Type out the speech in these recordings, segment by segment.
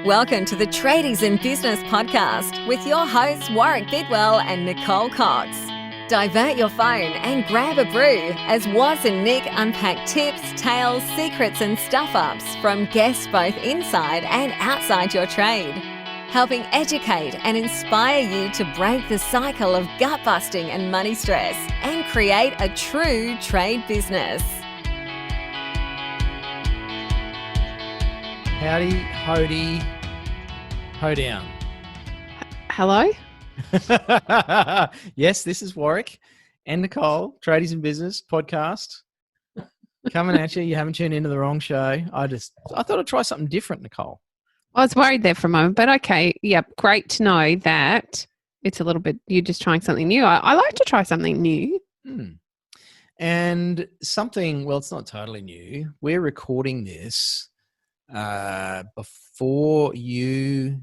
Welcome to the Tradies in Business podcast with your hosts Warwick Bidwell and Nicole Cox. Divert your phone and grab a brew as Waz and Nick unpack tips, tales, secrets and stuff-ups from guests both inside and outside your trade, helping educate and inspire you to break the cycle of gut-busting and money stress and create a true trade business. Howdy, hoody, hoedown. Hello? Yes, this is Warwick and Nicole, Tradies in Business podcast. Coming at you. You haven't tuned into the wrong show. I thought I'd try something different, Nicole. I was worried there for a moment, but okay. Yep. Great to know that it's a little bit, you're just trying something new. I like to try something new. And something, well, it's not totally new. We're recording this before you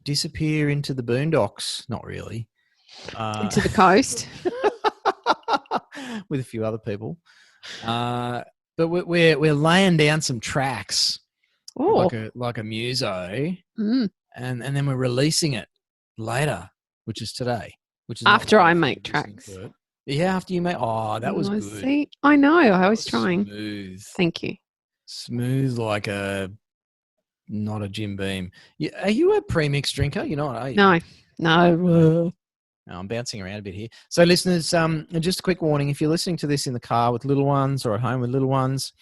disappear into the boondocks. Not really. Into the coast. With a few other people. But we're laying down some tracks. Oh. Like a muso. Mm. And then we're releasing it later, which is today. Which is after I make tracks. Yeah, after you make. Oh, that was good. See, I know. I was trying. Smooth. Thank you. Smooth like not a Jim Beam. Are you a premix drinker? You're not, are you? No. No, I'm bouncing around a bit here. So listeners, just a quick warning. If you're listening to this in the car with little ones or at home with little ones,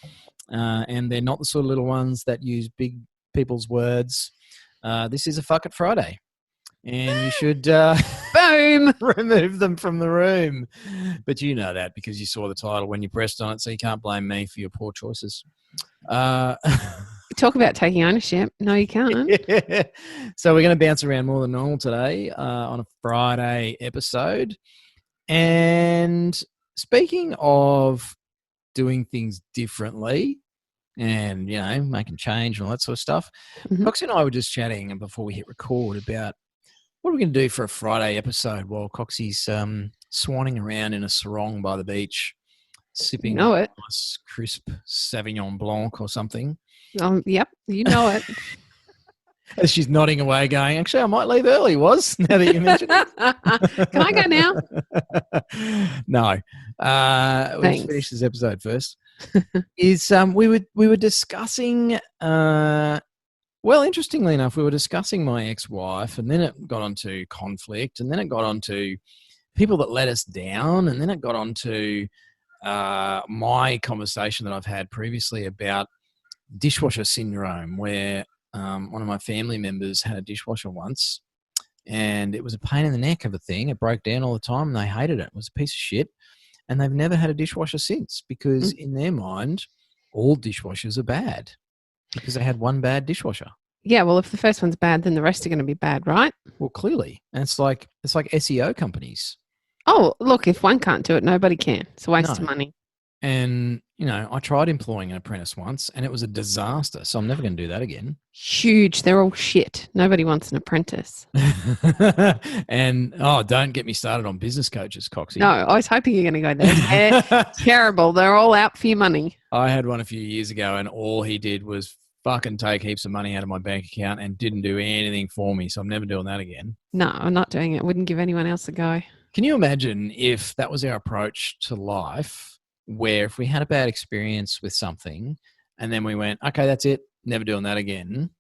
and they're not the sort of little ones that use big people's words, this is a Fuck It Friday. And you should Boom! remove them from the room. But you know that because you saw the title when you pressed on it, so you can't blame me for your poor choices. Talk about taking ownership. No, you can't. Yeah. So we're going to bounce around more than normal today on a Friday episode. And speaking of doing things differently and, making change and all that sort of stuff, Coxie and I were just chatting before we hit record about what are we going to do for a Friday episode while Coxie's swanning around in a sarong by the beach, sipping a nice crisp Sauvignon Blanc or something. Yep, you know it. As she's nodding away going, actually, I might leave early, now that you mention it. Can I go now? No. Let's finish this episode first. We were discussing, interestingly enough, we were discussing my ex-wife, and then it got onto conflict, and then it got onto people that let us down, and then it got onto my conversation that I've had previously about dishwasher syndrome, where one of my family members had a dishwasher once and it was a pain in the neck of a thing. It broke down all the time and they hated it. It was a piece of shit. And they've never had a dishwasher since because in their mind, all dishwashers are bad because they had one bad dishwasher. Yeah, well, if the first one's bad, then the rest are going to be bad, right? Well, clearly. And it's like SEO companies. Oh, look, if one can't do it, nobody can. It's a waste of money. And, I tried employing an apprentice once and it was a disaster. So I'm never going to do that again. Huge. They're all shit. Nobody wants an apprentice. And, don't get me started on business coaches, Coxie. No, I was hoping you're going to go there. They're terrible. They're all out for your money. I had one a few years ago and all he did was fucking take heaps of money out of my bank account and didn't do anything for me. So I'm never doing that again. No, I'm not doing it. Wouldn't give anyone else a go. Can you imagine if that was our approach to life? Where if we had a bad experience with something and then we went, okay, that's it, never doing that again.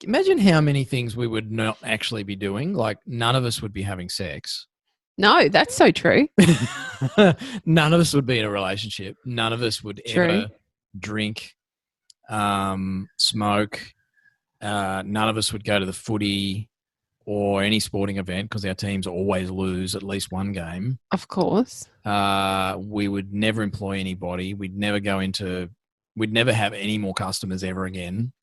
Imagine how many things we would not actually be doing. Like none of us would be having sex. No, that's so true. None of us would be in a relationship. None of us would ever drink, smoke. None of us would go to the footy or any sporting event because our teams always lose at least one game. Of course. We would never employ anybody. We'd never have any more customers ever again.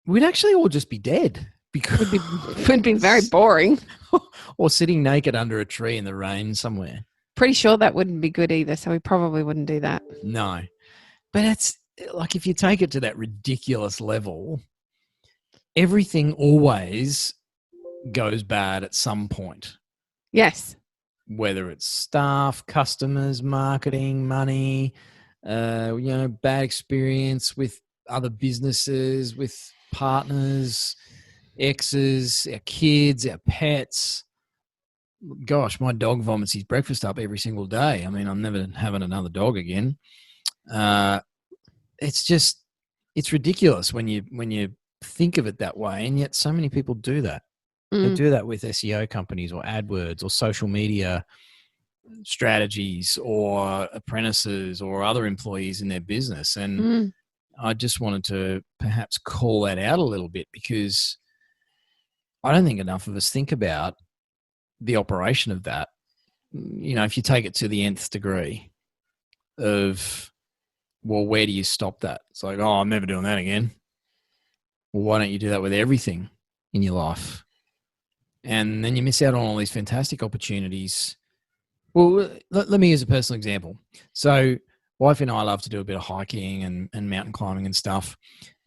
We'd actually all just be dead because it would be very boring. Or sitting naked under a tree in the rain somewhere. Pretty sure that wouldn't be good either, so we probably wouldn't do that. No. But it's like if you take it to that ridiculous level, everything always goes bad at some point. Yes. Whether it's staff, customers, marketing, money, bad experience with other businesses, with partners, exes, our kids, our pets. Gosh, my dog vomits his breakfast up every single day. I mean, I'm never having another dog again. It's ridiculous when you think of it that way, and yet so many people do that. They do that with SEO companies or AdWords or social media strategies or apprentices or other employees in their business. And I just wanted to perhaps call that out a little bit, because I don't think enough of us think about the operation of that. You know, if you take it to the nth degree of, well, where do you stop that? It's like, oh, I'm never doing that again. Well, why don't you do that with everything in your life? And then you miss out on all these fantastic opportunities. Well, let me use a personal example. So wife and I love to do a bit of hiking and mountain climbing and stuff.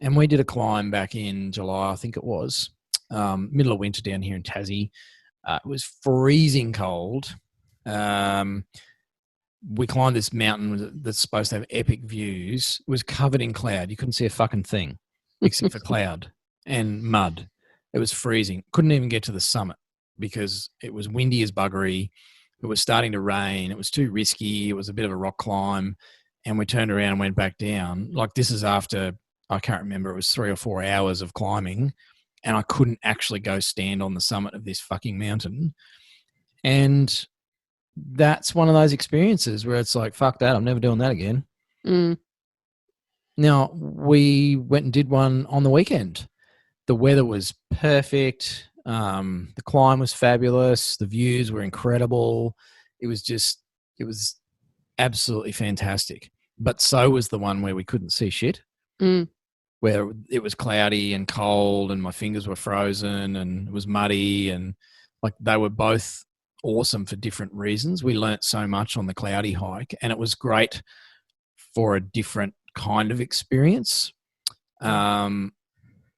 And we did a climb back in July, I think it was, middle of winter down here in Tassie. It was freezing cold. We climbed this mountain that's supposed to have epic views. It was covered in cloud. You couldn't see a fucking thing except for cloud and mud. It was freezing. Couldn't even get to the summit because it was windy as buggery. It was starting to rain. It was too risky. It was a bit of a rock climb. And we turned around and went back down. Like, this is after, I can't remember, it was 3 or 4 hours of climbing. And I couldn't actually go stand on the summit of this fucking mountain. And that's one of those experiences where it's like, fuck that, I'm never doing that again. Now, we went and did one on the weekend. The weather was perfect. The climb was fabulous. The views were incredible. It was absolutely fantastic. But so was the one where we couldn't see shit, where it was cloudy and cold and my fingers were frozen and it was muddy, and like, they were both awesome for different reasons. We learnt so much on the cloudy hike, and it was great for a different kind of experience.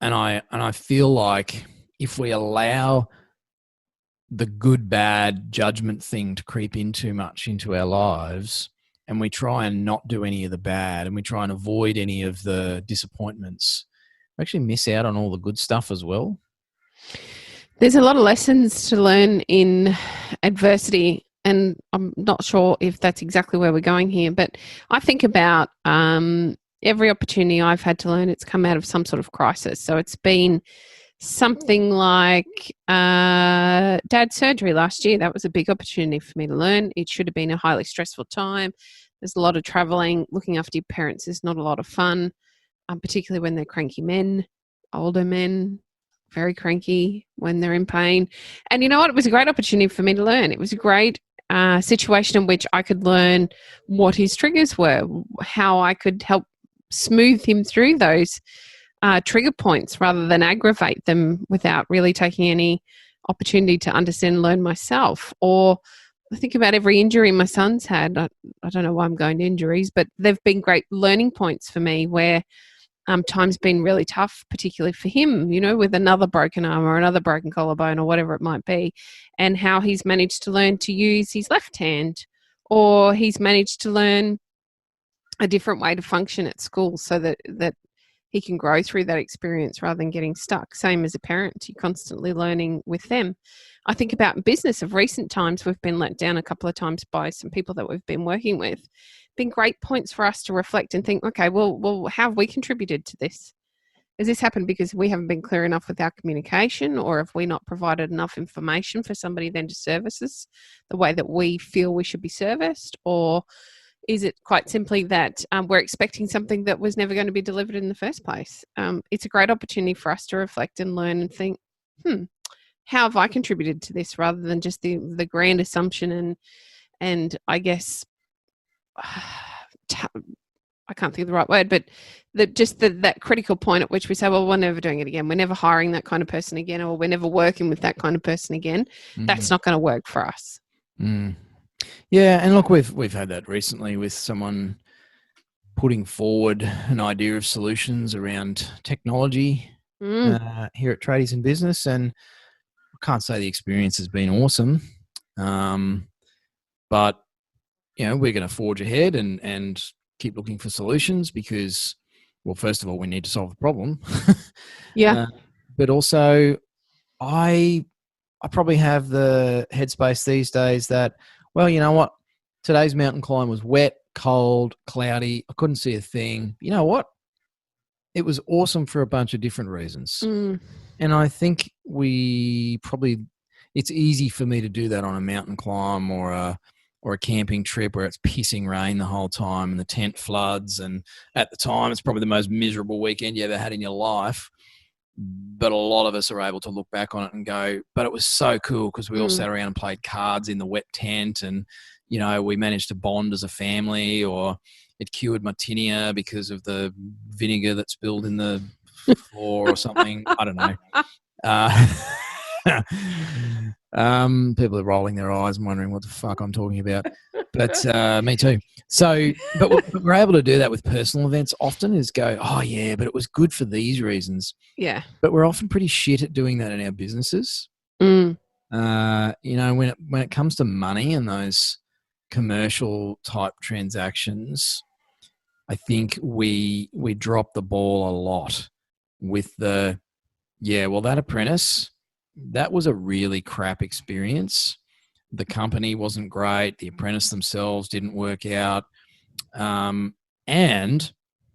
And I feel like if we allow the good, bad judgment thing to creep in too much into our lives, and we try and not do any of the bad, and we try and avoid any of the disappointments, we actually miss out on all the good stuff as well. There's a lot of lessons to learn in adversity, and I'm not sure if that's exactly where we're going here, but I think about every opportunity I've had to learn, it's come out of some sort of crisis. So it's been something like dad's surgery last year. That was a big opportunity for me to learn. It should have been a highly stressful time. There's a lot of traveling. Looking after your parents is not a lot of fun, particularly when they're cranky men, older men, very cranky when they're in pain. And you know what? It was a great opportunity for me to learn. It was a great situation in which I could learn what his triggers were, how I could help smooth him through those trigger points rather than aggravate them without really taking any opportunity to understand and learn myself. Or I think about every injury my son's had. I don't know why I'm going to injuries, but they've been great learning points for me where time's been really tough, particularly for him, you know, with another broken arm or another broken collarbone or whatever it might be, and how he's managed to learn to use his left hand, or he's managed to learn a different way to function at school so that he can grow through that experience rather than getting stuck. Same as a parent, you're constantly learning with them. I think about business of recent times. We've been let down a couple of times by some people that we've been working with. Been great points for us to reflect and think, okay, well, how have we contributed to this? Has this happened because we haven't been clear enough with our communication, or have we not provided enough information for somebody then to service us the way that we feel we should be serviced? Or is it quite simply that we're expecting something that was never going to be delivered in the first place? It's a great opportunity for us to reflect and learn and think, how have I contributed to this, rather than just the grand assumption and I guess I can't think of the right word, but that critical point at which we say, well, we're never doing it again. We're never hiring that kind of person again, or we're never working with that kind of person again. That's not going to work for us. Yeah, and look, we've had that recently with someone putting forward an idea of solutions around technology here at Tradies in Business, and I can't say the experience has been awesome, but you know, we're going to forge ahead and keep looking for solutions, because well, first of all, we need to solve the problem. Yeah. But also, I probably have the headspace these days that, well, you know what? Today's mountain climb was wet, cold, cloudy. I couldn't see a thing. You know what? It was awesome for a bunch of different reasons. Mm. And I think it's easy for me to do that on a mountain climb or a camping trip where it's pissing rain the whole time and the tent floods. And at the time, it's probably the most miserable weekend you ever had in your life. But a lot of us are able to look back on it and go, but it was so cool because we all sat around and played cards in the wet tent, and, you know, we managed to bond as a family, or it cured my tinea because of the vinegar that spilled in the floor or something. I don't know. People are rolling their eyes and wondering what the fuck I'm talking about. But me too. So, but we're able to do that with personal events often, is go, oh yeah, but it was good for these reasons. Yeah. But we're often pretty shit at doing that in our businesses. Mm. You know, when it comes to money and those commercial type transactions, I think we drop the ball a lot with the, yeah, well, that apprentice, that was a really crap experience. The company wasn't great. The apprentice themselves didn't work out. And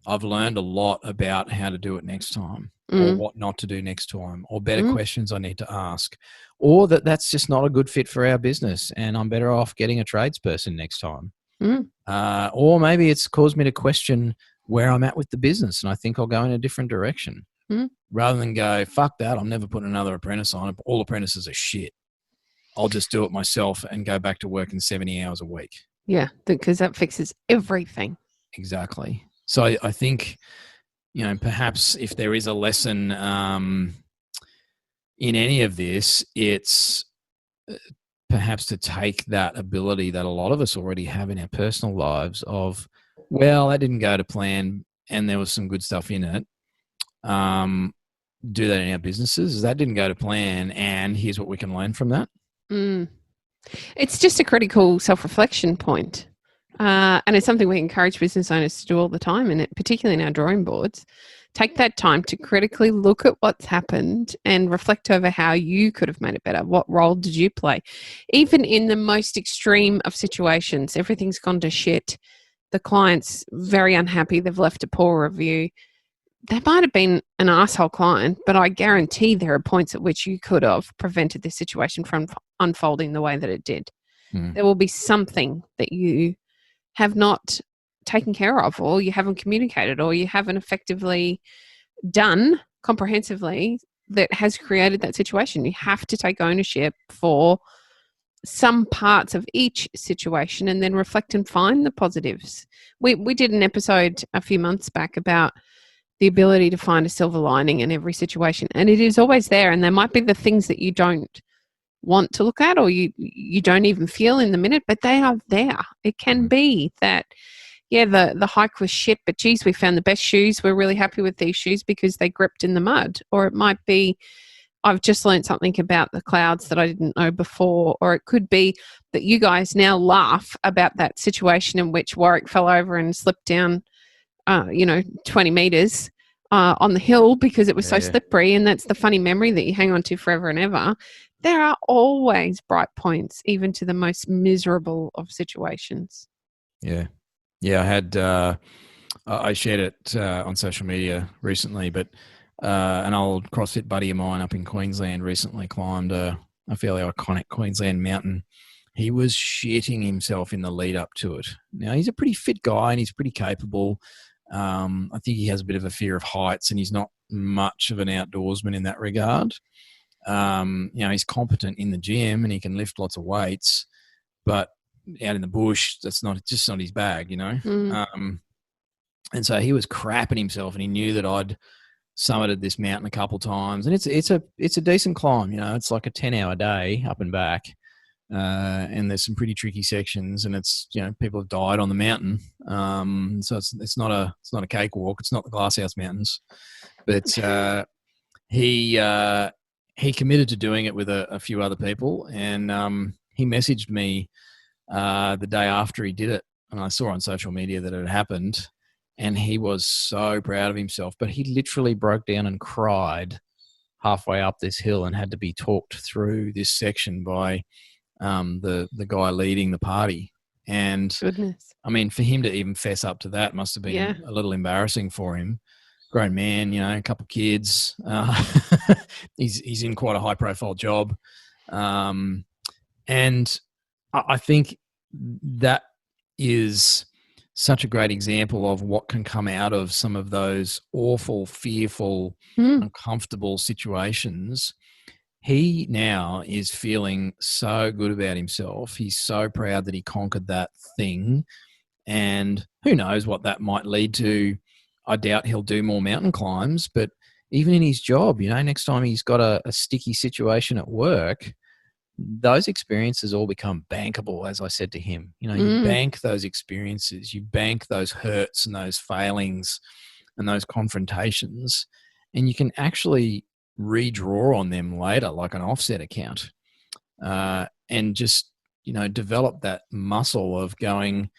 I've learned a lot about how to do it next time, or what not to do next time, or better questions I need to ask, or that's just not a good fit for our business and I'm better off getting a tradesperson next time. Or maybe it's caused me to question where I'm at with the business and I think I'll go in a different direction. Rather than go, fuck that, I'm never putting another apprentice on. All apprentices are shit. I'll just do it myself and go back to working 70 hours a week. Yeah, because that fixes everything. Exactly. So I think, you know, perhaps if there is a lesson in any of this, it's perhaps to take that ability that a lot of us already have in our personal lives of, well, that didn't go to plan and there was some good stuff in it. Do that in our businesses. That didn't go to plan and here's what we can learn from that. It's just a critical self-reflection point. And it's something we encourage business owners to do all the time, and particularly in our drawing boards. Take that time to critically look at what's happened and reflect over how you could have made it better. What role did you play? Even in the most extreme of situations, everything's gone to shit. The client's very unhappy. They've left a poor review. They might have been an asshole client, but I guarantee there are points at which you could have prevented this situation from unfolding the way that it did. There will be something that you have not taken care of, or you haven't communicated, or you haven't effectively done comprehensively that has created that situation. You have to take ownership for some parts of each situation and then reflect and find the positives. We did an episode a few months back about the ability to find a silver lining in every situation, and it is always there. And there might be the things that you don't want to look at, or you don't even feel in the minute, but they are there. It can be that, yeah, the hike was shit, but geez, we found the best shoes. We're really happy with these shoes because they gripped in the mud. Or it might be, I've just learned something about the clouds that I didn't know before. Or it could be that you guys now laugh about that situation in which Warwick fell over and slipped down 20 meters on the hill because it was so slippery, and that's the funny memory that you hang on to forever and ever. There are always bright points, even to the most miserable of situations. Yeah. I had I shared it on social media recently, but an old CrossFit buddy of mine up in Queensland recently climbed a fairly iconic Queensland mountain. He was shitting himself in the lead up to it. Now, he's a pretty fit guy and he's pretty capable. I think he has a bit of a fear of heights and he's not much of an outdoorsman in that regard. He's competent in the gym and he can lift lots of weights, but out in the bush, that's just not his bag, you know? And so he was crapping himself and he knew that I'd summited this mountain a couple times, and it's a decent climb, you know, it's like a 10-hour day up and back. And there's some pretty tricky sections, and it's, you know, people have died on the mountain. So it's not a cakewalk. It's not the Glasshouse Mountains, but he committed to doing it with a few other people, and he messaged me the day after he did it, and I saw on social media that it had happened, and he was so proud of himself. But he literally broke down and cried halfway up this hill and had to be talked through this section by the guy leading the party. And Goodness. I mean, for him to even fess up to that must have been a little embarrassing for him. Grown man, you know, a couple of kids. He's in quite a high profile job. And I think that is such a great example of what can come out of some of those awful, fearful, uncomfortable situations. He now is feeling so good about himself. He's so proud that he conquered that thing. And who knows what that might lead to. I doubt he'll do more mountain climbs, but even in his job, you know, next time he's got a sticky situation at work, those experiences all become bankable, as I said to him. You know, you bank those experiences, you bank those hurts and those failings and those confrontations, and you can actually redraw on them later like an offset account, and just, you know, develop that muscle of going,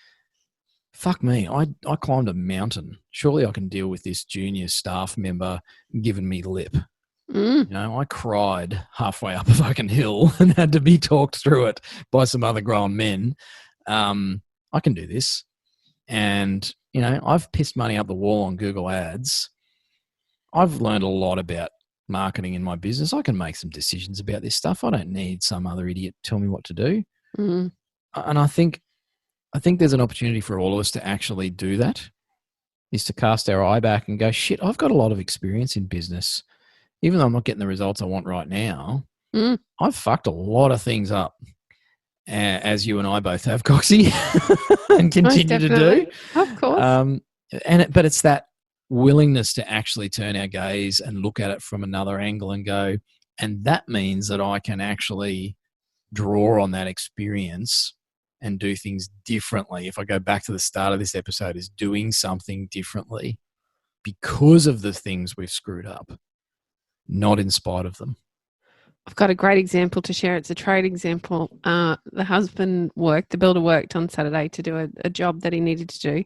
fuck me, I climbed a mountain. Surely I can deal with this junior staff member giving me lip. You know, I cried halfway up a fucking hill and had to be talked through it by some other grown men. I can do this. And, you know, I've pissed money up the wall on Google Ads. I've learned a lot about marketing in my business. I can make some decisions about this stuff. I don't need some other idiot to tell me what to do. And I think there's an opportunity for all of us to actually do that, is to cast our eye back and go, shit, I've got a lot of experience in business. Even though I'm not getting the results I want right now, I've fucked a lot of things up, as you and I both have, Coxie, and continue to do. Of course. But it's that willingness to actually turn our gaze and look at it from another angle and go, and that means that I can actually draw on that experience and do things differently. If I go back to the start of this episode, is doing something differently because of the things we've screwed up, not in spite of them. I've got a great example to share. It's a trade example. The builder worked on Saturday to do a job that he needed to do.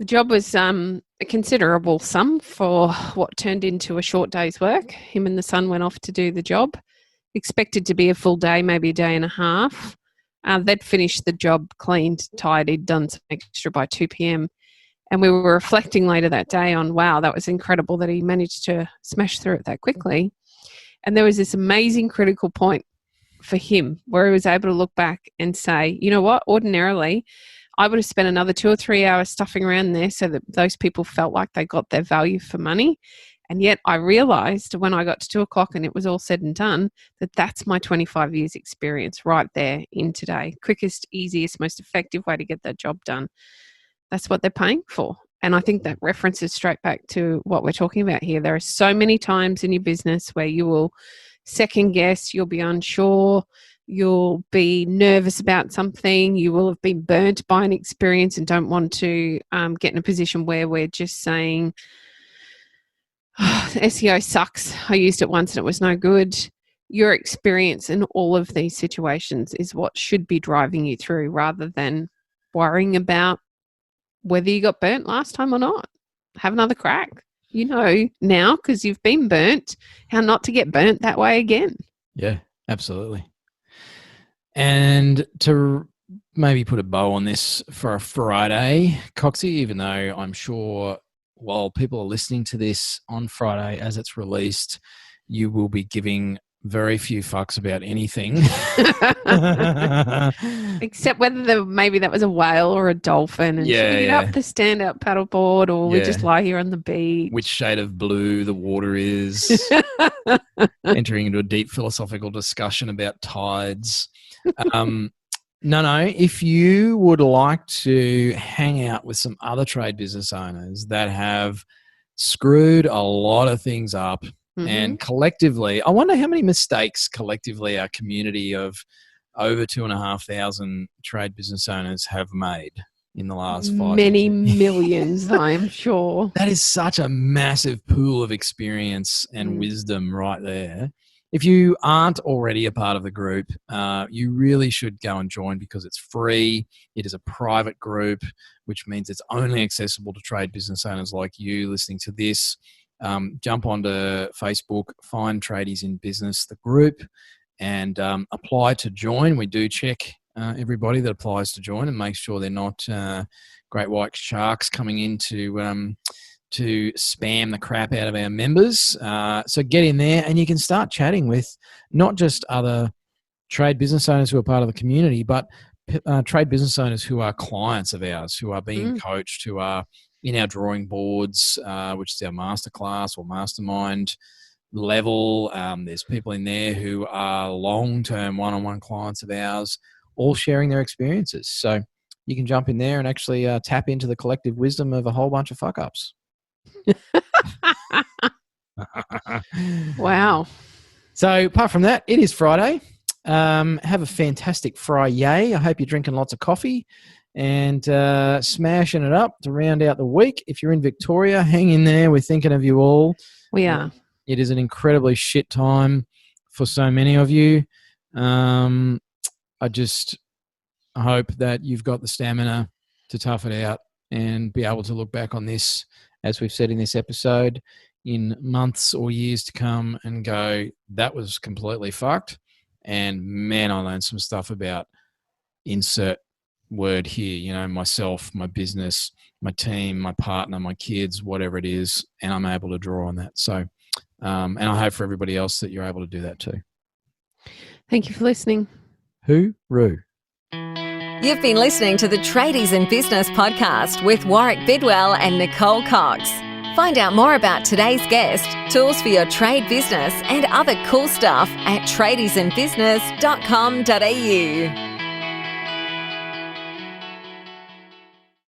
The job was a considerable sum for what turned into a short day's work. Him and the son went off to do the job. Expected to be a full day, maybe a day and a half. They'd finished the job, cleaned, tidied, done some extra by 2 p.m. And we were reflecting later that day on, wow, that was incredible that he managed to smash through it that quickly. And there was this amazing critical point for him where he was able to look back and say, you know what, ordinarily I would have spent another 2 or 3 hours stuffing around there so that those people felt like they got their value for money. And yet I realized when I got to 2 o'clock and it was all said and done, that that's my 25 years experience right there in today. Quickest, easiest, most effective way to get that job done. That's what they're paying for. And I think that references straight back to what we're talking about here. There are so many times in your business where you will second guess, you'll be unsure, you'll be nervous about something, you will have been burnt by an experience and don't want to get in a position where we're just saying, SEO sucks. I used it once and it was no good. Your experience in all of these situations is what should be driving you through rather than worrying about whether you got burnt last time or not. Have another crack. You know now, because you've been burnt, how not to get burnt that way again. Yeah, absolutely. And to maybe put a bow on this for a Friday, Coxie, even though I'm sure while people are listening to this on Friday as it's released, you will be giving very few fucks about anything. Except whether maybe that was a whale or a dolphin and should we get up the stand-up paddleboard or we just lie here on the beach. Which shade of blue the water is. Entering into a deep philosophical discussion about tides. No. If you would like to hang out with some other trade business owners that have screwed a lot of things up, and collectively, I wonder how many mistakes collectively our community of over 2,500 trade business owners have made in the last 5 Many years. millions, I'm sure. That is such a massive pool of experience and wisdom right there. if you aren't already a part of the group, you really should go and join because it's free. It is a private group, which means it's only accessible to trade business owners like you listening to this. Jump onto Facebook, find Tradies in Business, the group, and apply to join. We do check everybody that applies to join and make sure they're not great white sharks coming in to spam the crap out of our members. So get in there and you can start chatting with not just other trade business owners who are part of the community, but trade business owners who are clients of ours, who are being coached, who are in our drawing boards, which is our masterclass or mastermind level. There's people in there who are long-term one-on-one clients of ours, all sharing their experiences. So you can jump in there and actually tap into the collective wisdom of a whole bunch of fuck-ups. Wow. So apart from that, it is Friday. Have a fantastic Friday. I hope you're drinking lots of coffee and smashing it up to round out the week. If you're in Victoria, hang in there. We're thinking of you all. We are. It is an incredibly shit time for so many of you. I just hope that you've got the stamina to tough it out and be able to look back on this, as we've said in this episode, in months or years to come and go, that was completely fucked. And man, I learned some stuff about insert word here, myself, my business, my team, my partner, my kids, whatever it is, and I'm able to draw on that. So, and I hope for everybody else that you're able to do that too. Thank you for listening. Hooroo. You've been listening to the Tradies in Business podcast with Warwick Bidwell and Nicole Cox. Find out more about today's guest, tools for your trade business, and other cool stuff at tradiesinbusiness.com.au.